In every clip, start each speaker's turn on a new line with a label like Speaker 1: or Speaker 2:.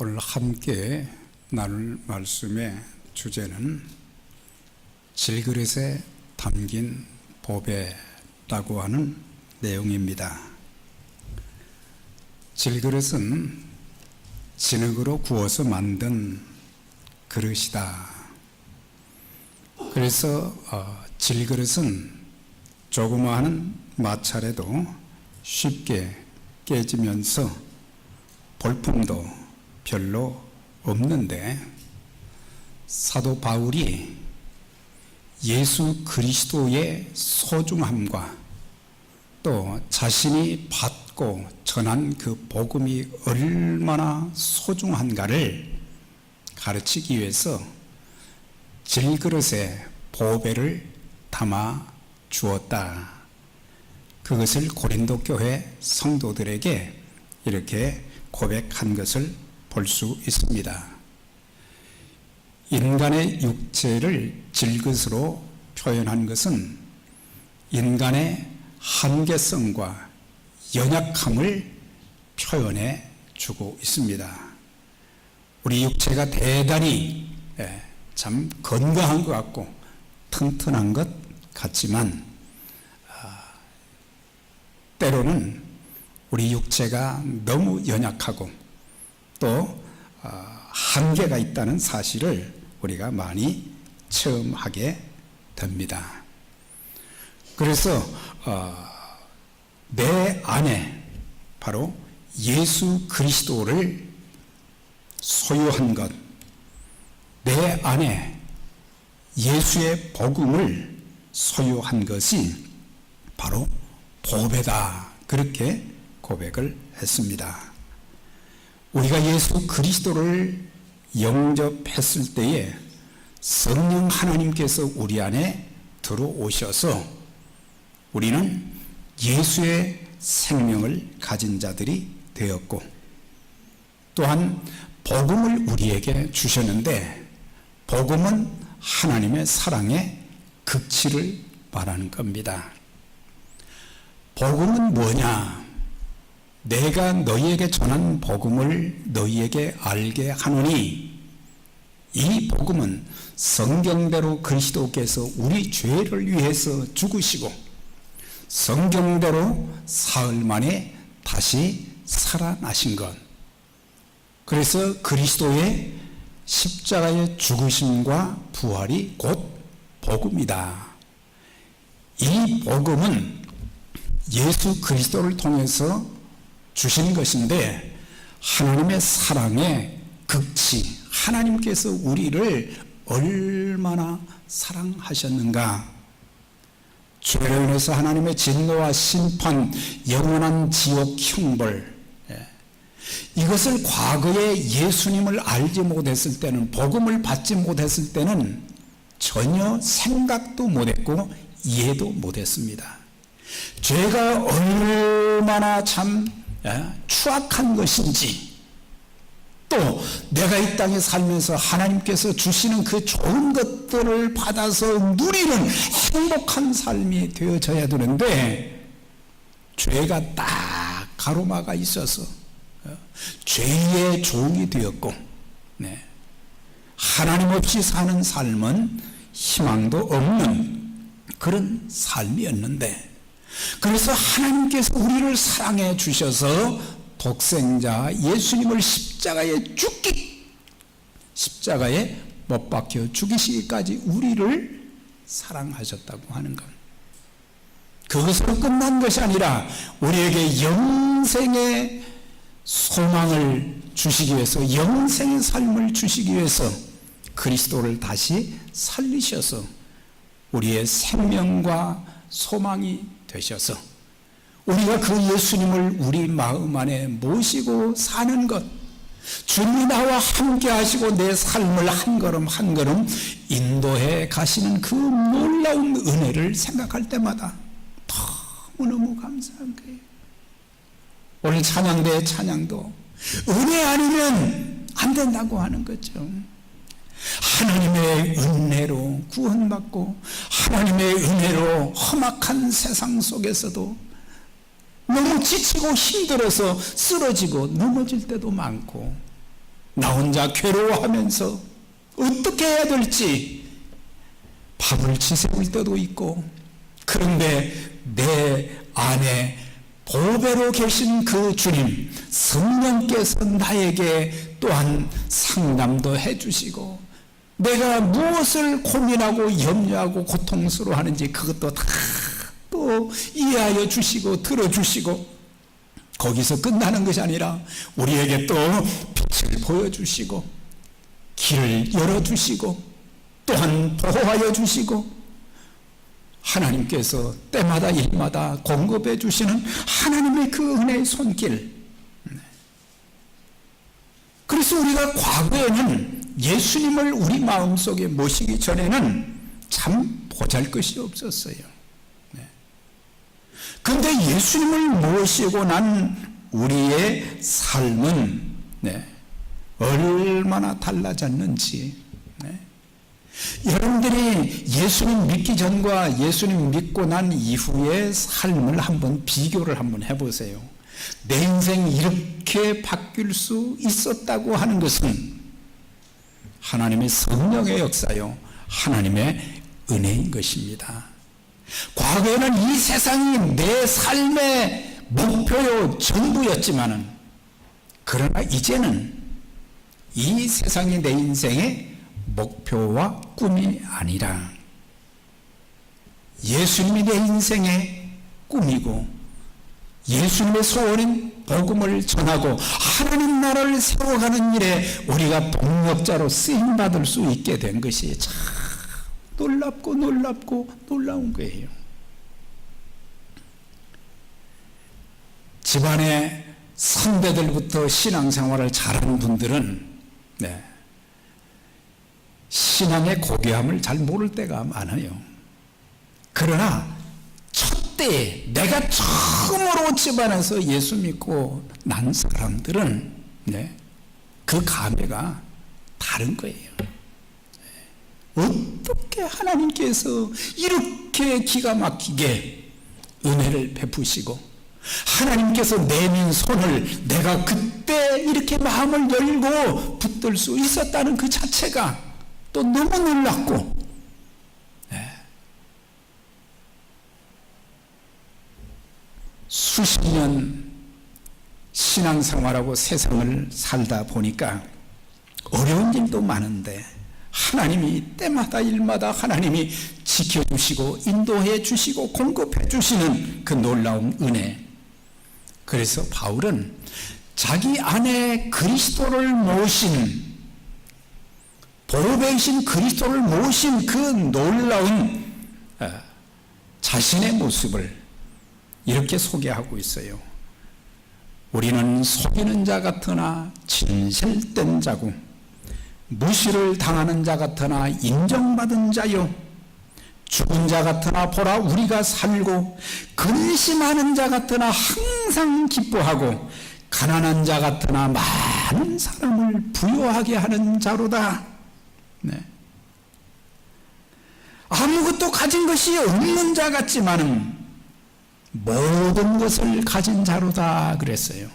Speaker 1: 오늘 함께 나눌 말씀의 주제는 질그릇에 담긴 보배라고 하는 내용입니다. 질그릇은 진흙으로 구워서 만든 그릇이다. 그래서 질그릇은 조그마한 마찰에도 쉽게 깨지면서 볼품도 별로 없는데, 사도 바울이 예수 그리스도의 소중함과 또 자신이 받고 전한 그 복음이 얼마나 소중한가를 가르치기 위해서 질그릇에 보배를 담아 주었다. 그것을 고린도 교회 성도들에게 이렇게 고백한 것을 볼 수 있습니다. 인간의 육체를 질그릇으로 표현한 것은 인간의 한계성과 연약함을 표현해 주고 있습니다. 우리 육체가 대단히 참 건강한 것 같고 튼튼한 것 같지만, 때로는 우리 육체가 너무 연약하고 또 한계가 있다는 사실을 우리가 많이 체험하게 됩니다. 그래서 내 안에 바로 예수 그리스도를 소유한 것, 내 안에 예수의 복음을 소유한 것이 바로 보배다. 그렇게 고백을 했습니다. 우리가 예수 그리스도를 영접했을 때에 성령 하나님께서 우리 안에 들어오셔서 우리는 예수의 생명을 가진 자들이 되었고, 또한 복음을 우리에게 주셨는데, 복음은 하나님의 사랑의 극치를 말하는 겁니다. 복음은 뭐냐? 내가 너희에게 전한 복음을 너희에게 알게 하노니, 이 복음은 성경대로 그리스도께서 우리 죄를 위해서 죽으시고 성경대로 사흘 만에 다시 살아나신 것. 그래서 그리스도의 십자가의 죽으심과 부활이 곧 복음이다. 이 복음은 예수 그리스도를 통해서 주신 것인데, 하나님의 사랑의 극치, 하나님께서 우리를 얼마나 사랑하셨는가. 죄로 인해서 하나님의 진노와 심판, 영원한 지옥 형벌, 이것을 과거에 예수님을 알지 못했을 때는, 복음을 받지 못했을 때는 전혀 생각도 못했고 이해도 못했습니다. 죄가 얼마나 참 추악한 것인지, 또 내가 이 땅에 살면서 하나님께서 주시는 그 좋은 것들을 받아서 누리는 행복한 삶이 되어져야 되는데, 죄가 딱 가로막아 있어서 죄의 종이 되었고, 하나님 없이 사는 삶은 희망도 없는 그런 삶이었는데, 그래서 하나님께서 우리를 사랑해 주셔서 독생자 예수님을 십자가에 못 박혀 죽이시기까지 우리를 사랑하셨다고 하는 것. 그것으로 끝난 것이 아니라 우리에게 영생의 소망을 주시기 위해서, 영생의 삶을 주시기 위해서 그리스도를 다시 살리셔서 우리의 생명과 소망이 되셔서 우리가 그 예수님을 우리 마음 안에 모시고 사는 것, 주님이 나와 함께 하시고 내 삶을 한 걸음 한 걸음 인도해 가시는 그 놀라운 은혜를 생각할 때마다 너무너무 감사한 거예요. 오늘 찬양대의 찬양도 은혜 아니면 안 된다고 하는 거죠. 하나님의 은혜로 구원받고 하나님의 은혜로 험악한 세상 속에서도 너무 지치고 힘들어서 쓰러지고 넘어질 때도 많고, 나 혼자 괴로워하면서 어떻게 해야 될지 밥을 지새울 때도 있고, 그런데 내 안에 보배로 계신 그 주님 성령께서 나에게 또한 상담도 해주시고, 내가 무엇을 고민하고 염려하고 고통스러워하는지 그것도 다 또 이해하여 주시고 들어주시고, 거기서 끝나는 것이 아니라 우리에게 또 빛을 보여주시고 길을 열어주시고 또한 보호하여 주시고, 하나님께서 때마다 일마다 공급해 주시는 하나님의 그 은혜의 손길. 그래서 우리가 과거에는 예수님을 우리 마음속에 모시기 전에는 참 보잘것이 없었어요. 그런데 예수님을 모시고 난 우리의 삶은 얼마나 달라졌는지. 여러분들이 예수님 믿기 전과 예수님 믿고 난 이후의 삶을 한번 비교를 한번 해보세요. 내 인생이 이렇게 바뀔 수 있었다고 하는 것은 하나님의 성령의 역사요, 하나님의 은혜인 것입니다. 과거에는 이 세상이 내 삶의 목표요 전부였지만은, 그러나 이제는 이 세상이 내 인생의 목표와 꿈이 아니라 예수님이 내 인생의 꿈이고, 예수님의 소원인 복음을 전하고 하나님 나라를 세워가는 일에 우리가 동력자로 쓰임받을 수 있게 된 것이 참 놀랍고 놀라운 거예요. 집안의 선배들부터 신앙생활을 잘하는 분들은 신앙의 고귀함을 잘 모를 때가 많아요. 그러나 첫 때에 내가 처음으로 집안에서 예수 믿고 난 사람들은 그 감회가 다른 거예요. 어떻게 하나님께서 이렇게 기가 막히게 은혜를 베푸시고, 하나님께서 내민 손을 내가 그때 이렇게 마음을 열고 붙들 수 있었다는 그 자체가 또 너무 놀랍고, 수십 년 신앙생활하고 세상을 살다 보니까 어려운 일도 많은데 하나님이 때마다 일마다 하나님이 지켜주시고 인도해 주시고 공급해 주시는 그 놀라운 은혜. 그래서 바울은 자기 안에 그리스도를 모신, 보배이신 그리스도를 모신 그 놀라운 자신의 모습을 이렇게 소개하고 있어요. 우리는 속이는 자 같으나 진실된 자고, 무시를 당하는 자 같으나 인정받은 자요, 죽은 자 같으나 보라 우리가 살고, 근심하는 자 같으나 항상 기뻐하고, 가난한 자 같으나 많은 사람을 부유하게 하는 자로다. 아무것도 가진 것이 없는 자 같지만은 모든 것을 가진 자로다 그랬어요.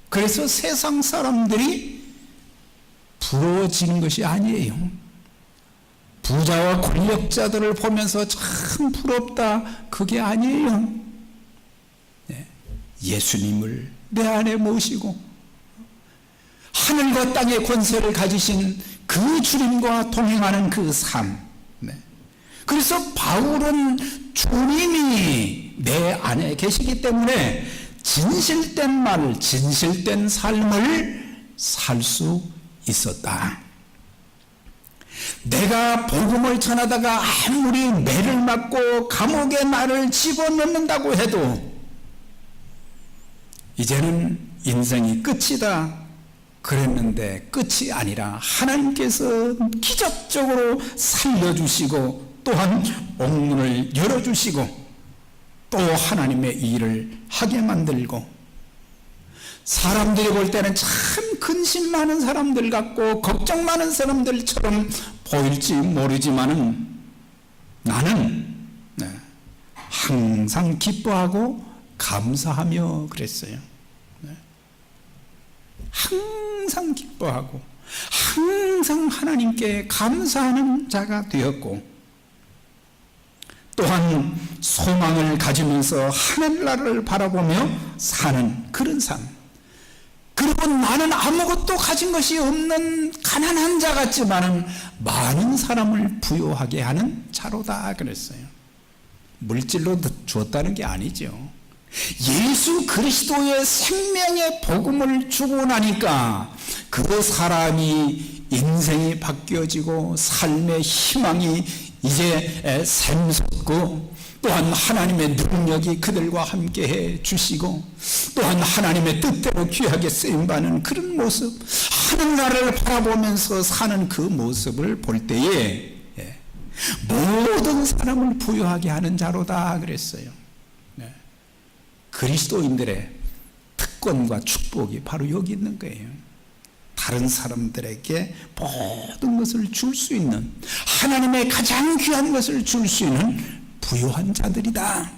Speaker 1: 그래서 세상 사람들이 부러워지는 것이 아니에요. 부자와 권력자들을 보면서 참 부럽다, 그게 아니에요. 예수님을 내 안에 모시고 하늘과 땅의 권세를 가지신 그 주님과 동행하는 그 삶. 그래서 바울은 주님이 내 안에 계시기 때문에 진실된 말, 진실된 삶을 살 수 있었다. 내가 복음을 전하다가 아무리 매를 맞고 감옥에 나를 집어넣는다고 해도 이제는 인생이 끝이다 그랬는데 끝이 아니라 하나님께서 기적적으로 살려주시고 또한 옥문을 열어주시고 또 하나님의 일을 하게 만들고, 사람들이 볼 때는 참 근심 많은 사람들 같고 걱정 많은 사람들처럼 보일지 모르지만은 나는 항상 기뻐하고 감사하며 그랬어요. 항상 기뻐하고 항상 하나님께 감사하는 자가 되었고, 또한 소망을 가지면서 하늘나라를 바라보며 사는 그런 삶. 그리고 나는 아무것도 가진 것이 없는 가난한 자 같지만은 많은 사람을 부유하게 하는 자로다 그랬어요. 물질로 주었다는 게 아니죠. 예수 그리스도의 생명의 복음을 주고 나니까 그 사람이 인생이 바뀌어지고 삶의 희망이 이제 샘솟고, 또한 하나님의 능력이 그들과 함께해 주시고, 또한 하나님의 뜻대로 귀하게 쓰임받는 그런 모습, 하늘나라를 바라보면서 사는 그 모습을 볼 때에 모든 사람을 부유하게 하는 자로다 그랬어요. 그리스도인들의 특권과 축복이 바로 여기 있는 거예요. 다른 사람들에게 모든 것을 줄 수 있는, 하나님의 가장 귀한 것을 줄 수 있는 부유한 자들이다.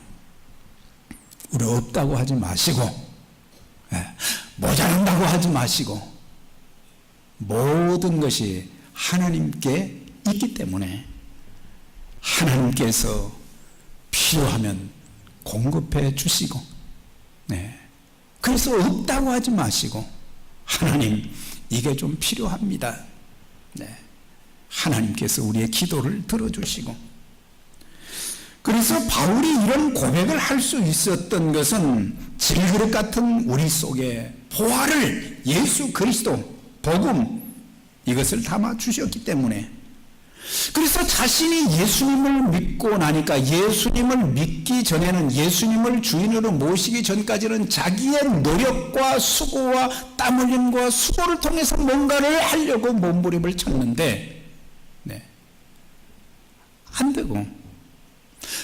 Speaker 1: 우리 없다고 하지 마시고, 모자란다고 하지 마시고, 모든 것이 하나님께 있기 때문에 하나님께서 필요하면 공급해 주시고, 그래서 없다고 하지 마시고, 하나님 이게 좀 필요합니다. 하나님께서 우리의 기도를 들어주시고, 그래서 바울이 이런 고백을 할 수 있었던 것은 질그릇 같은 우리 속에 보화를, 예수 그리스도 복음, 이것을 담아 주셨기 때문에, 그래서 자신이 예수님을 믿고 나니까, 예수님을 믿기 전에는, 예수님을 주인으로 모시기 전까지는 자기의 노력과 수고와 땀 흘림과 수고를 통해서 뭔가를 하려고 몸부림을 쳤는데 안 되고,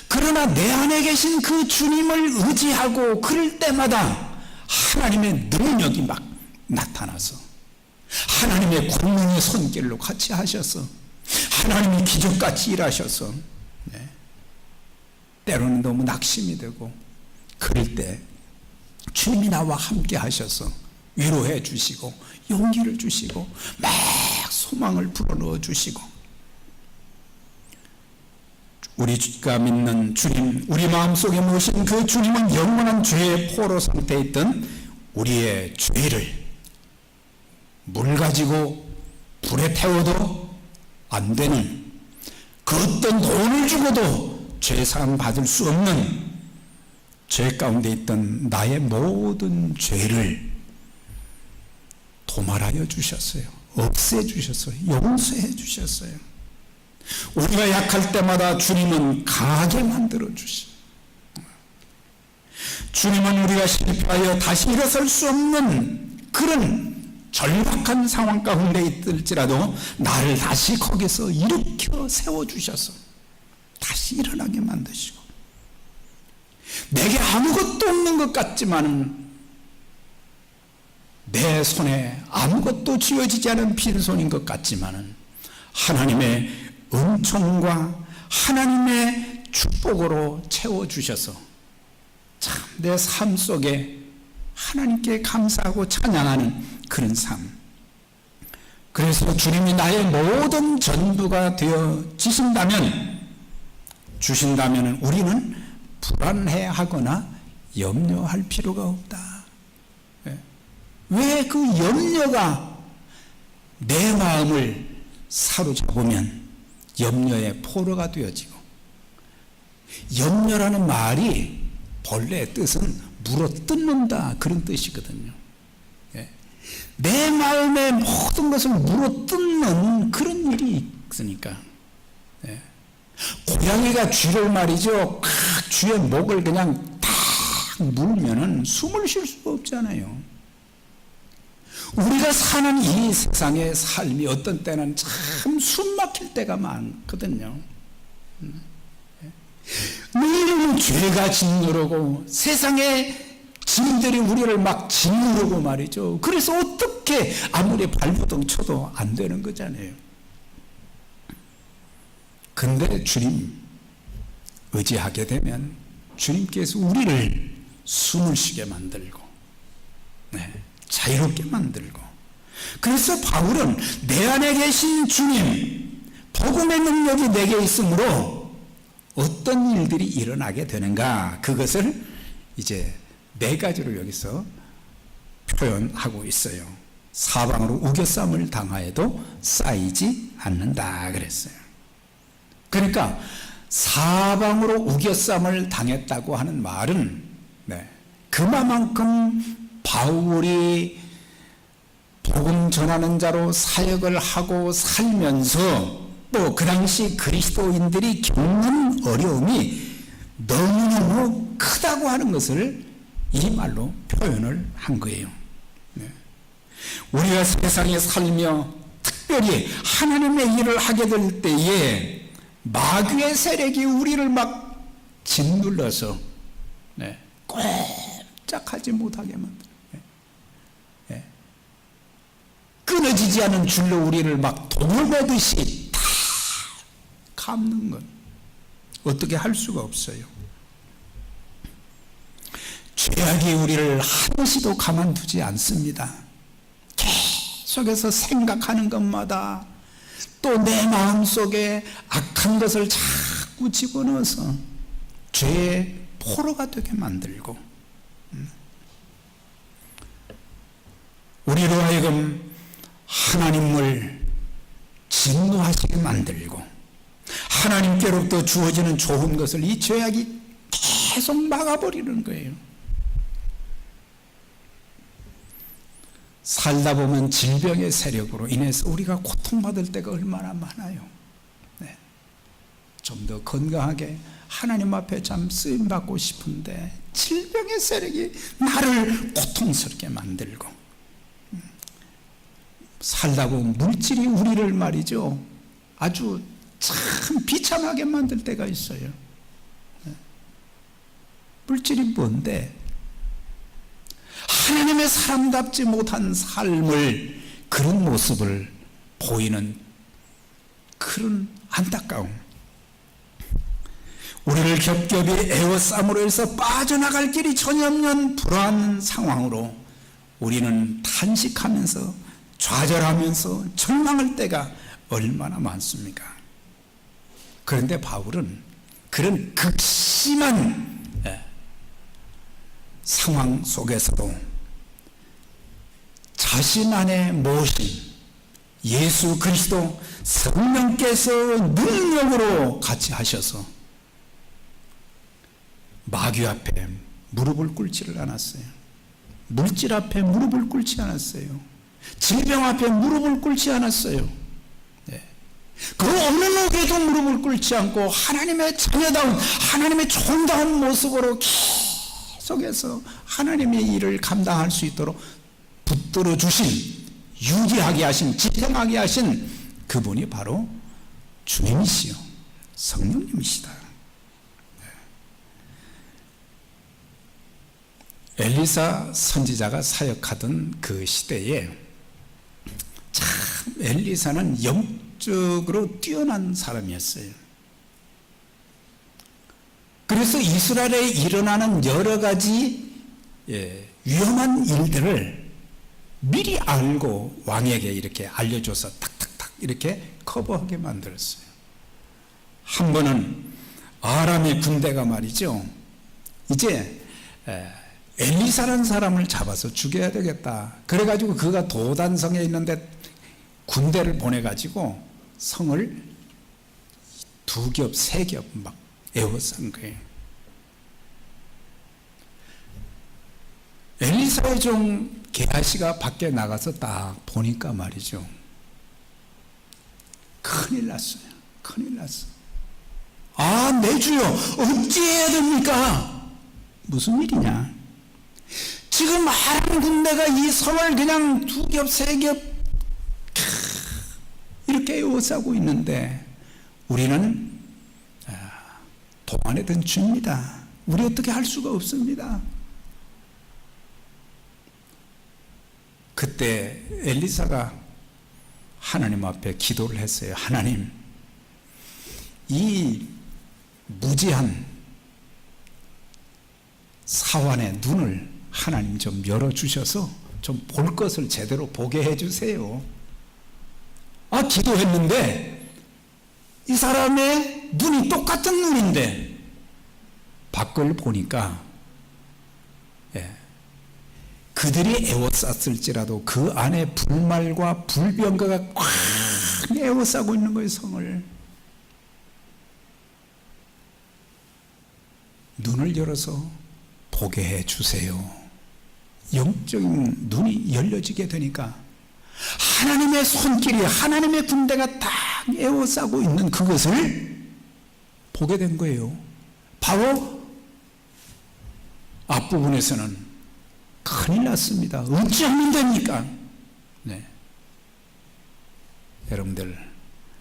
Speaker 1: 그러나 내 안에 계신 그 주님을 의지하고 그럴 때마다 하나님의 능력이 막 나타나서, 하나님의 권능의 손길로 같이 하셔서, 하나님이 기적같이 일하셔서, 때로는 너무 낙심이 되고, 그럴 때 주님이 나와 함께 하셔서 위로해 주시고 용기를 주시고 막 소망을 불어넣어 주시고, 우리가 믿는 주님, 우리 마음속에 모신 그 주님은 영원한 죄의 포로 상태에 있던 우리의 죄를 물 가지고 불에 태워도 안 되는, 그 어떤 돈을 주고도 죄사함 받을 수 없는 죄 가운데 있던 나의 모든 죄를 도말하여 주셨어요. 없애 주셨어요. 용서해 주셨어요. 우리가 약할 때마다 주님은 강하게 만들어 주시고, 주님은 우리가 실패하여 다시 일어설 수 없는 그런 절박한 상황 가운데 있을지라도 나를 다시 거기서 일으켜 세워주셔서 다시 일어나게 만드시고, 내게 아무것도 없는 것 같지만은 내 손에 아무것도 쥐어지지 않은 빈손인 것 같지만은 하나님의 은총과 하나님의 축복으로 채워주셔서 참 내 삶 속에 하나님께 감사하고 찬양하는 그런 삶, 그래서 주님이 나의 모든 전부가 되어 주신다면 우리는 불안해하거나 염려할 필요가 없다. 왜 그 염려가 내 마음을 사로잡으면 염려의 포로가 되어지고, 염려라는 말이 본래 뜻은 물어뜯는다 그런 뜻이거든요. 내 마음의 모든 것을 물어뜯는 그런 일이 있으니까, 고양이가 쥐를 말이죠, 쥐의 목을 그냥 탁 물면은 숨을 쉴 수가 없잖아요. 우리가 사는 이 세상의 삶이 어떤 때는 참 숨 막힐 때가 많거든요. 매일은 죄가 짓누르고 세상의 짐들이 우리를 막 짓누르고 말이죠. 그래서 어떻게 아무리 발버둥 쳐도 안 되는 거잖아요. 근데 주님 의지하게 되면 주님께서 우리를 숨을 쉬게 만들고, 자유롭게 만들고. 그래서 바울은 내 안에 계신 주님, 복음의 능력이 내게 있으므로 어떤 일들이 일어나게 되는가, 그것을 이제 4가지로 여기서 표현하고 있어요. 사방으로 우겨쌈을 당하여도 쌓이지 않는다 그랬어요. 그러니까 사방으로 우겨쌈을 당했다고 하는 말은 그만큼 바울이 복음 전하는 자로 사역을 하고 살면서 또 그 당시 그리스도인들이 겪는 어려움이 너무너무 크다고 하는 것을 이 말로 표현을 한 거예요. 우리가 세상에 살며 특별히 하나님의 일을 하게 될 때에 마귀의 세력이 우리를 막 짓눌러서 꼼짝하지 못하게 만들어요. 끊어지지 않은 줄로 우리를 막 동물매듯이 다 감는 건 어떻게 할 수가 없어요. 죄악이 우리를 한시도 가만두지 않습니다. 계속해서 생각하는 것마다 또 내 마음속에 악한 것을 자꾸 집어넣어서 죄의 포로가 되게 만들고, 우리로 하여금 하나님을 진노하시게 만들고, 하나님께로부터 주어지는 좋은 것을 이 죄악이 계속 막아버리는 거예요. 살다 보면 질병의 세력으로 인해서 우리가 고통받을 때가 얼마나 많아요. 좀 더 건강하게 하나님 앞에 참 쓰임받고 싶은데 질병의 세력이 나를 고통스럽게 만들고, 살다 보면 물질이 우리를 말이죠, 아주 참 비참하게 만들 때가 있어요. 물질이 뭔데? 하나님의 사람답지 못한 삶을, 그런 모습을 보이는 그런 안타까움, 우리를 겹겹이 에워싸므로 해서 빠져나갈 길이 전혀 없는 불안한 상황으로 우리는 탄식하면서 좌절하면서 절망할 때가 얼마나 많습니까? 그런데 바울은 그런 극심한 상황 속에서도 자신 안에 모신 예수 그리스도 성령께서 능력으로 같이 하셔서 마귀 앞에 무릎을 꿇지를 않았어요. 물질 앞에 무릎을 꿇지 않았어요. 질병 앞에 무릎을 꿇지 않았어요. 그 어느 누구에도 무릎을 꿇지 않고 하나님의 자녀다운, 하나님의 종다운 모습으로 계속해서 하나님의 일을 감당할 수 있도록 붙들어 주신, 유지하게 하신, 지탱하게 하신 그분이 바로 주님이시요 성령님이시다. 엘리사 선지자가 사역하던 그 시대에 참 엘리사는 영적으로 뛰어난 사람이었어요. 그래서 이스라엘에 일어나는 여러 가지 위험한 일들을 미리 알고 왕에게 이렇게 알려줘서 탁탁탁 이렇게 커버하게 만들었어요. 한 번은 아람의 군대가 말이죠, 이제 엘리사라는 사람을 잡아서 죽여야 되겠다. 그래가지고 그가 도단성에 있는데 군대를 보내가지고 성을 2겹, 3겹 막 에워싼 거예요. 엘리사의 종 게하시가 밖에 나가서 딱 보니까 말이죠, 큰일 났어요. 큰일 났어. 아, 내 주여, 어찌해야 됩니까? 무슨 일이냐? 지금 아람 군대가 이 성을 그냥 2겹, 3겹 이렇게 에워싸고 있는데 우리는 동안에 든 주입니다. 우리 어떻게 할 수가 없습니다. 그때 엘리사가 하나님 앞에 기도를 했어요. 하나님, 이 무지한 사환의 눈을 하나님 좀 열어주셔서 좀 볼 것을 제대로 보게 해주세요. 기도했는데 이 사람의 눈이 똑같은 눈인데 밖을 보니까 그들이 에워쌌을지라도 그 안에 불말과 불병거가 꽉 에워싸고 있는 거예요. 성을. 눈을 열어서 보게 해주세요. 영적인 눈이 열려지게 되니까 하나님의 손길이, 하나님의 군대가 딱 에워싸고 있는 그것을 보게 된 거예요. 바로 앞부분에서는 큰일 났습니다. 어찌하면 됩니까? 여러분들,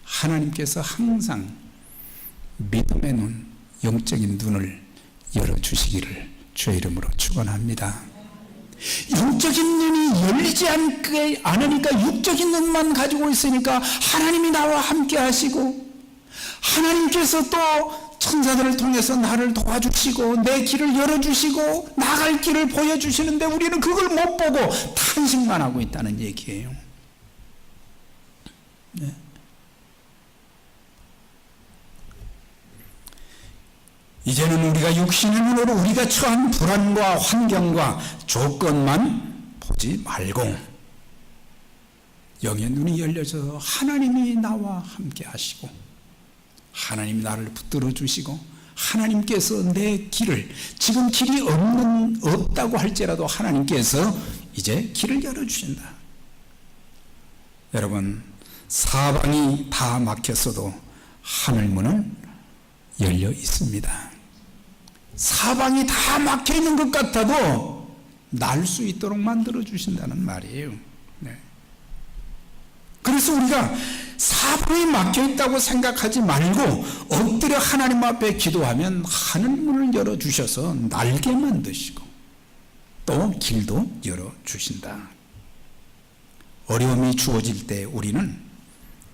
Speaker 1: 하나님께서 항상 믿음의 눈, 영적인 눈을 열어주시기를 주의 이름으로 축원합니다. 영적인 눈이 열리지 않으니까 육적인 눈만 가지고 있으니까 하나님이 나와 함께 하시고, 하나님께서 또 천사들을 통해서 나를 도와주시고 내 길을 열어주시고 나갈 길을 보여주시는데 우리는 그걸 못 보고 탄식만 하고 있다는 얘기예요. 이제는 우리가 육신의 눈으로 우리가 처한 불안과 환경과 조건만 보지 말고 영의 눈이 열려져서 하나님이 나와 함께 하시고 하나님이 나를 붙들어 주시고 하나님께서 내 길을, 지금 길이 없다고 할지라도 하나님께서 이제 길을 열어주신다. 여러분, 사방이 다 막혔어도 하늘문은 열려 있습니다. 사방이 다 막혀 있는 것 같아도 날 수 있도록 만들어 주신다는 말이에요. 그래서 우리가 사방이 막혀 있다고 생각하지 말고 엎드려 하나님 앞에 기도하면 하늘문을 열어 주셔서 날게 만드시고 또 길도 열어 주신다. 어려움이 주어질 때 우리는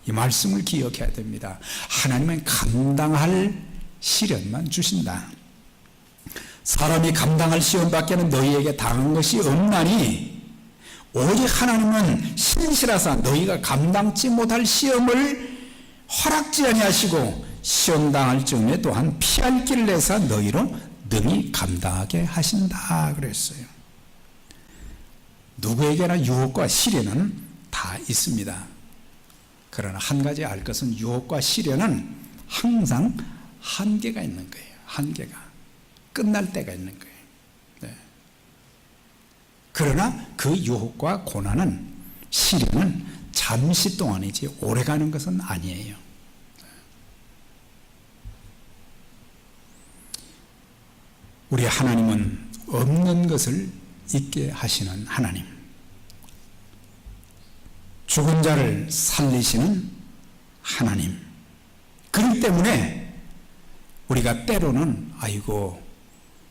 Speaker 1: 이 말씀을 기억해야 됩니다. 하나님은 감당할 시련만 주신다. 사람이 감당할 시험밖에는 너희에게 당한 것이 없나니 오직 하나님은 신실하사 너희가 감당치 못할 시험을 허락지 아니하시고 시험 당할 즈음에 또한 피할 길을 내사 너희로 능히 감당하게 하신다 그랬어요. 누구에게나 유혹과 시련은 다 있습니다. 그러나 한 가지 알 것은 유혹과 시련은 항상 한계가 있는 거예요. 한계가 끝날 때가 있는 거예요. 그러나 그 유혹과 고난은, 시련은 잠시 동안이지 오래가는 것은 아니에요. 우리 하나님은 없는 것을 있게 하시는 하나님, 죽은 자를 살리시는 하나님. 그렇기 때문에 우리가 때로는 아이고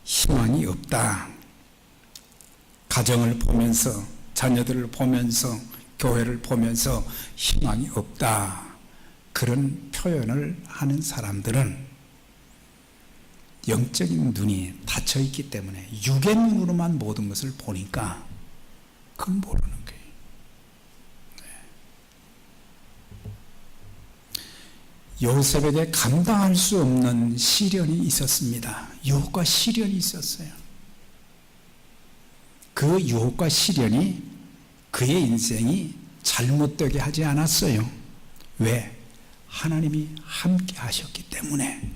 Speaker 1: 희망이 없다, 가정을 보면서, 자녀들을 보면서, 교회를 보면서 희망이 없다, 그런 표현을 하는 사람들은 영적인 눈이 닫혀 있기 때문에 육의 눈으로만 모든 것을 보니까 그건 모르는 거예요. 요셉에게 감당할 수 없는 시련이 있었습니다. 유혹과 시련이 있었어요. 그 유혹과 시련이 그의 인생이 잘못되게 하지 않았어요. 왜? 하나님이 함께 하셨기 때문에.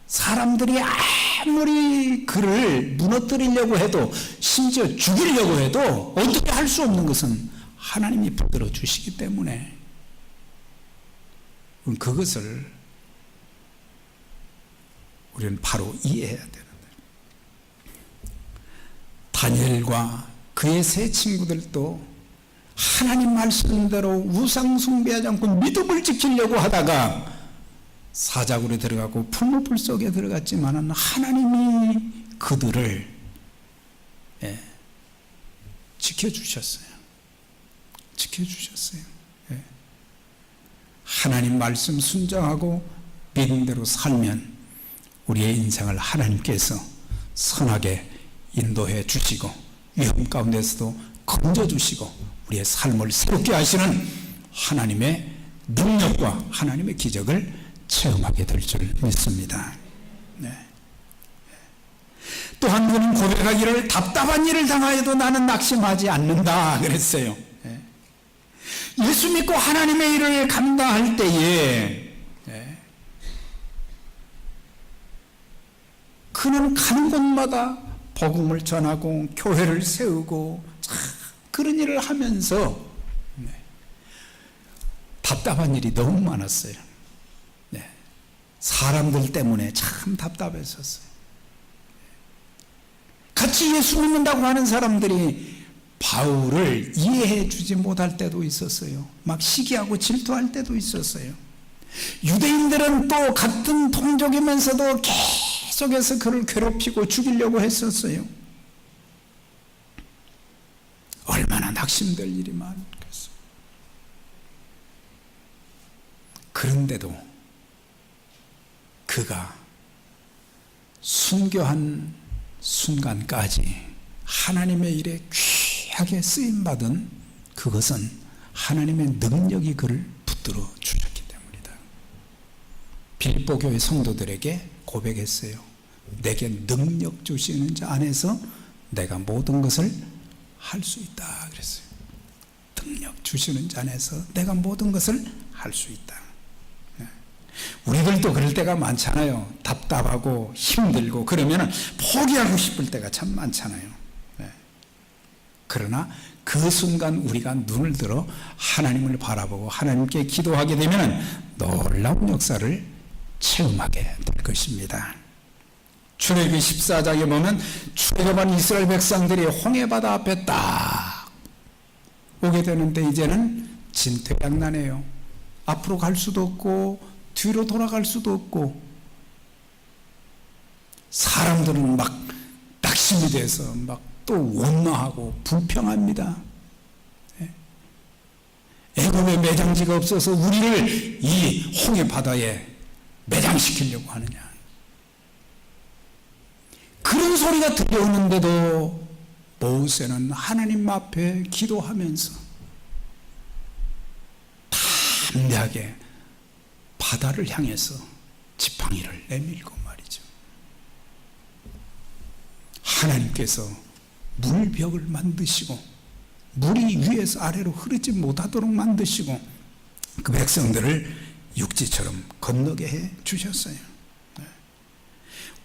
Speaker 1: 사람들이 아무리 그를 무너뜨리려고 해도, 심지어 죽이려고 해도 어떻게 할 수 없는 것은 하나님이 붙들어 주시기 때문에 그것을 우리는 바로 이해해야 되는데, 다니엘과 그의 세 친구들도 하나님 말씀대로 우상 숭배하지 않고 믿음을 지키려고 하다가 사자굴에 들어가고 풀무불 속에 들어갔지만 하나님이 그들을 지켜주셨어요. 지켜주셨어요. 하나님 말씀 순종하고 믿음대로 살면 우리의 인생을 하나님께서 선하게 인도해 주시고 위험 가운데서도 건져주시고 우리의 삶을 새롭게 하시는 하나님의 능력과 하나님의 기적을 체험하게 될 줄 믿습니다. 네. 또 한 분은 고백하기를 답답한 일을 당하여도 나는 낙심하지 않는다 그랬어요. 예수 믿고 하나님의 일을 감당할 때에 그는 가는 곳마다 복음을 전하고 교회를 세우고 그런 일을 하면서 답답한 일이 너무 많았어요. 사람들 때문에 참 답답했었어요. 같이 예수 믿는다고 하는 사람들이 바울을 이해해 주지 못할 때도 있었어요. 막 시기하고 질투할 때도 있었어요. 유대인들은 또 같은 동족이면서도 계속해서 그를 괴롭히고 죽이려고 했었어요. 얼마나 낙심될 일이 많겠어요. 그런데도 그가 순교한 순간까지 하나님의 일에 귀하게 쓰임받은 그것은 하나님의 능력이 그를 붙들어 주셨기 때문이다. 빌립보 교회 성도들에게 고백했어요. 내게 능력 주시는 자 안에서 내가 모든 것을 할 수 있다 그랬어요. 능력 주시는 자 안에서 내가 모든 것을 할 수 있다. 우리들도 그럴 때가 많잖아요. 답답하고 힘들고 그러면 포기하고 싶을 때가 참 많잖아요. 그러나 그 순간 우리가 눈을 들어 하나님을 바라보고 하나님께 기도하게 되면 놀라운 역사를 체험하게 될 것입니다. 출애굽기 14장에 보면 출애굽한 이스라엘 백성들이 홍해바다 앞에 딱 오게 되는데 이제는 진퇴양난해요. 앞으로 갈 수도 없고 뒤로 돌아갈 수도 없고 사람들은 막 낙심이 돼서 막 또 원망하고 불평합니다. 애굽에 매장지가 없어서 우리를 이 홍해 바다에 매장시키려고 하느냐. 그런 소리가 들려오는데도 모세는 하나님 앞에 기도하면서 담대하게 바다를 향해서 지팡이를 내밀고 말이죠. 하나님께서 물벽을 만드시고 물이 위에서 아래로 흐르지 못하도록 만드시고 그 백성들을 육지처럼 건너게 해 주셨어요.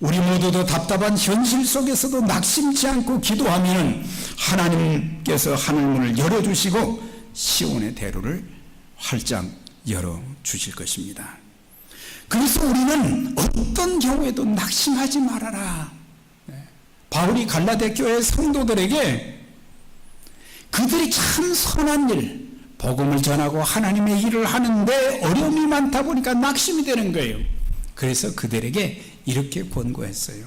Speaker 1: 우리 모두도 답답한 현실 속에서도 낙심치 않고 기도하면 하나님께서 하늘문을 열어주시고 시온의 대로를 활짝 열어주실 것입니다. 그래서 우리는 어떤 경우에도 낙심하지 말아라. 바울이 갈라데 교회 성도들에게 그들이 참 선한 일, 복음을 전하고 하나님의 일을 하는데 어려움이 많다 보니까 낙심이 되는 거예요. 그래서 그들에게 이렇게 권고했어요.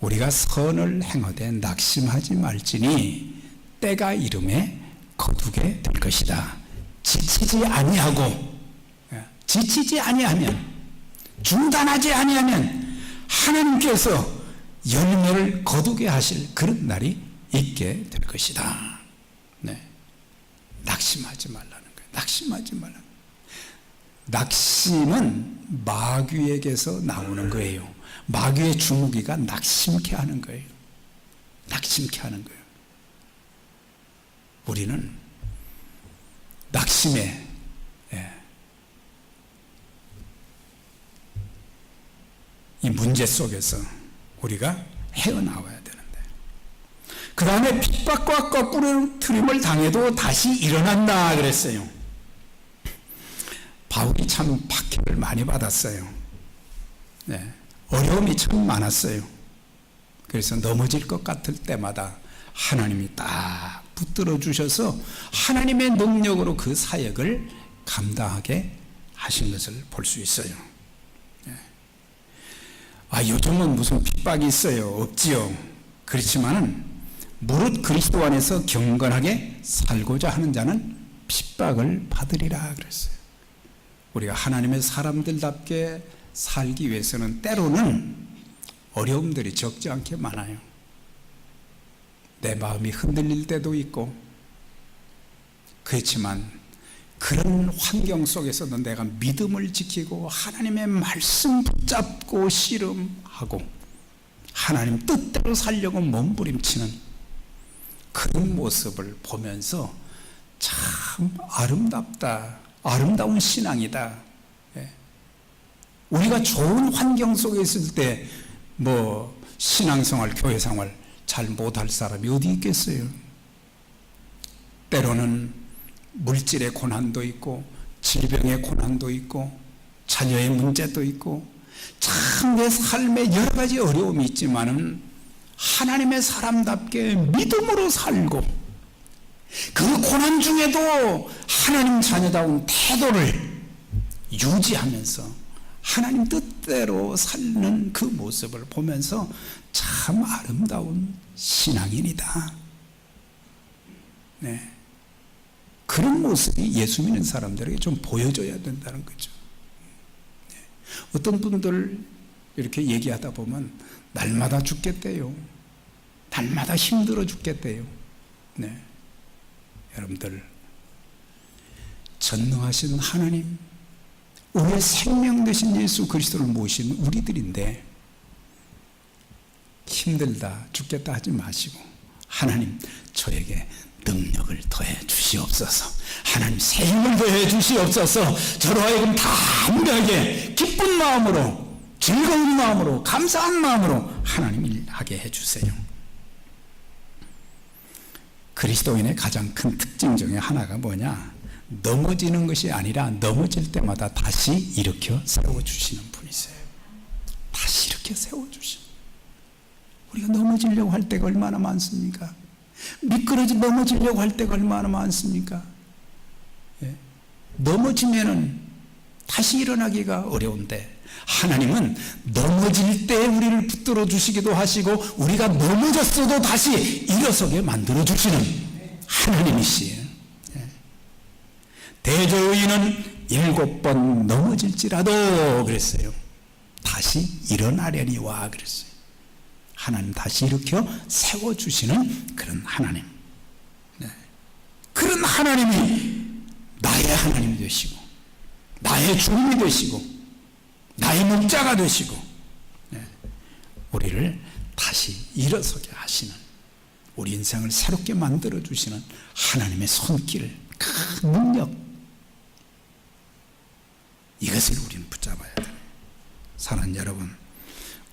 Speaker 1: 우리가 선을 행하되 낙심하지 말지니 때가 이름에 거두게 될 것이다. 지치지 아니하면 중단하지 아니하면 하나님께서 열매를 거두게 하실 그런 날이 있게 될 것이다. 네. 낙심하지 말라는 거예요. 낙심하지 말라는 거예요. 낙심은 마귀에게서 나오는 거예요. 마귀의 주무기가 낙심케 하는 거예요. 낙심케 하는 거예요. 우리는 낙심에 이 문제 속에서 우리가 헤어나와야 되는데 그 다음에 핍박과 거꾸로 트림을 당해도 다시 일어난다 그랬어요. 바울이 참 박해를 많이 받았어요. 어려움이 참 많았어요. 그래서 넘어질 것 같을 때마다 하나님이 딱 붙들어 주셔서 하나님의 능력으로 그 사역을 감당하게 하신 것을 볼 수 있어요. 요즘은 무슨 핍박이 있어요? 없지요. 그렇지만 무릇 그리스도 안에서 경건하게 살고자 하는 자는 핍박을 받으리라 그랬어요. 우리가 하나님의 사람들답게 살기 위해서는 때로는 어려움들이 적지 않게 많아요. 내 마음이 흔들릴 때도 있고, 그렇지만 그런 환경 속에서도 내가 믿음을 지키고 하나님의 말씀 붙잡고 씨름하고 하나님 뜻대로 살려고 몸부림치는 그런 모습을 보면서 참 아름답다, 아름다운 신앙이다. 우리가 좋은 환경 속에 있을 때 뭐 신앙생활, 교회생활 잘 못할 사람이 어디 있겠어요? 때로는 물질의 고난도 있고 질병의 고난도 있고 자녀의 문제도 있고 참 내 삶에 여러 가지 어려움이 있지만은 하나님의 사람답게 믿음으로 살고 그 고난 중에도 하나님 자녀다운 태도를 유지하면서 하나님 뜻대로 사는 그 모습을 보면서 참 아름다운 신앙인이다. 네. 그런 모습이 예수 믿는 사람들에게 좀 보여줘야 된다는 거죠. 네. 어떤 분들 이렇게 얘기하다 보면 날마다 죽겠대요. 날마다 힘들어 죽겠대요. 네. 여러분들, 전능하신 하나님, 우리의 생명 되신 예수 그리스도를 모신 우리들인데 힘들다, 죽겠다 하지 마시고 하나님, 저에게 능력을 더해 주시옵소서. 하나님, 새 힘을 더해 주시옵소서. 저로 하여금 담대하게 기쁜 마음으로, 즐거운 마음으로, 감사한 마음으로 하나님 일하게 해주세요. 그리스도인의 가장 큰 특징 중에 하나가 뭐냐? 넘어지는 것이 아니라 넘어질 때마다 다시 일으켜 세워주시는 분이세요. 다시 일으켜 세워주시는. 우리가 넘어지려고 할 때가 얼마나 많습니까? 미끄러져 넘어지려고 할 때가 얼마나 많습니까? 예? 넘어지면은 다시 일어나기가 어려운데 하나님은 넘어질 때 우리를 붙들어 주시기도 하시고 우리가 넘어졌어도 다시 일어서게 만들어 주시는 하나님이시에요. 대저의인은 7번 넘어질지라도 그랬어요. 다시 일어나려니와 그랬어요. 하나님 다시 일으켜 세워주시는 그런 하나님. 네. 그런 하나님이 나의 하나님이 되시고 나의 주님이 되시고 나의 목자가 되시고 네. 우리를 다시 일어서게 하시는, 우리 인생을 새롭게 만들어주시는 하나님의 손길, 큰 능력, 이것을 우리는 붙잡아야 돼요. 사랑하는 여러분,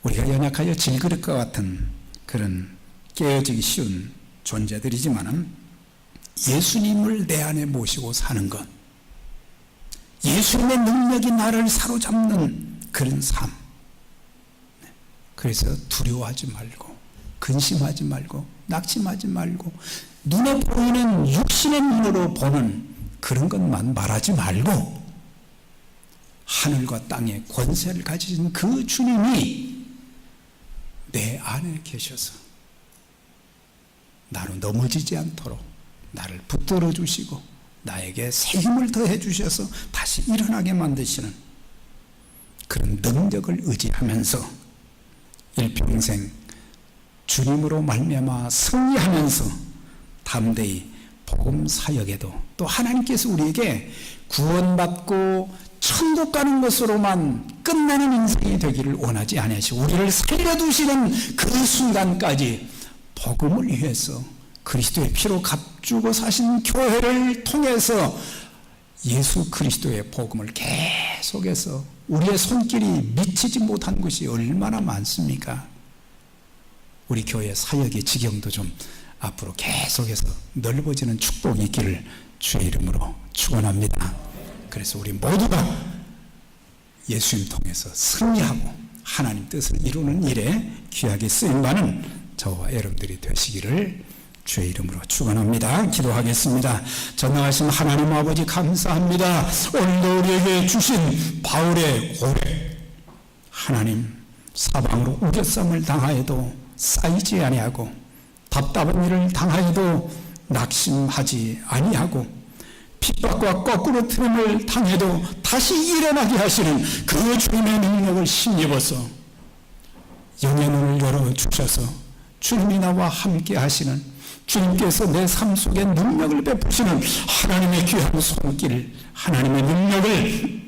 Speaker 1: 우리가 연약하여 질그릇과 같은 그런 깨어지기 쉬운 존재들이지만은 예수님을 내 안에 모시고 사는 것, 예수님의 능력이 나를 사로잡는 그런 삶. 그래서 두려워하지 말고, 근심하지 말고, 낙심하지 말고, 눈에 보이는 육신의 눈으로 보는 그런 것만 말하지 말고, 하늘과 땅의 권세를 가지신 그 주님이 내 안에 계셔서 나로 넘어지지 않도록 나를 붙들어 주시고 나에게 새 힘을 더해 주셔서 다시 일어나게 만드시는 그런 능력을 의지하면서 일평생 주님으로 말미암아 승리하면서 담대히 복음 사역에도 또 하나님께서 우리에게 구원받고 천국 가는 것으로만 끝나는 인생이 되기를 원하지 않으시고 우리를 살려두시는 그 순간까지 복음을 위해서 그리스도의 피로 값주고 사신 교회를 통해서 예수 그리스도의 복음을 계속해서 우리의 손길이 미치지 못한 것이 얼마나 많습니까? 우리 교회 사역의 지경도 좀 앞으로 계속해서 넓어지는 축복이 있기를 주의 이름으로 축원합니다. 그래서 우리 모두가 예수님 통해서 승리하고 하나님 뜻을 이루는 일에 귀하게 쓰임받는 저와 여러분들이 되시기를 주의 이름으로 축원합니다. 기도하겠습니다. 전능하신 하나님 아버지 감사합니다. 오늘도 우리에게 주신 바울의 고백, 하나님 사방으로 우겨쌈을 당하여도 쌓이지 아니하고 답답한 일을 당하여도 낙심하지 아니하고 핍박과 거꾸로 틀음을 당해도 다시 일어나게 하시는 그 주님의 능력을 힘입어서 영의 눈을 열어주셔서 주님이 나와 함께 하시는 주님께서 내 삶 속에 능력을 베푸시는 하나님의 귀한 손길, 하나님의 능력을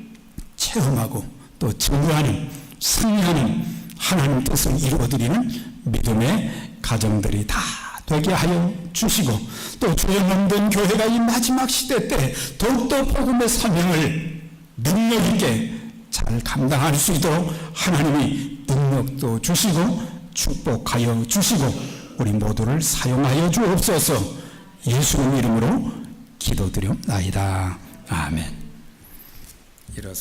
Speaker 1: 체험하고 또 증거하는, 승리하는 하나님 뜻을 이루어드리는 믿음의 가정들이 다 되게 하여 주시고, 또 주의 몸된 교회가 이 마지막 시대 때 더욱더 복음의 사명을 능력 있게 잘 감당할 수 있도록 하나님이 능력도 주시고 축복하여 주시고 우리 모두를 사용하여 주옵소서. 예수님 이름으로 기도드리옵나이다. 아멘. 일어서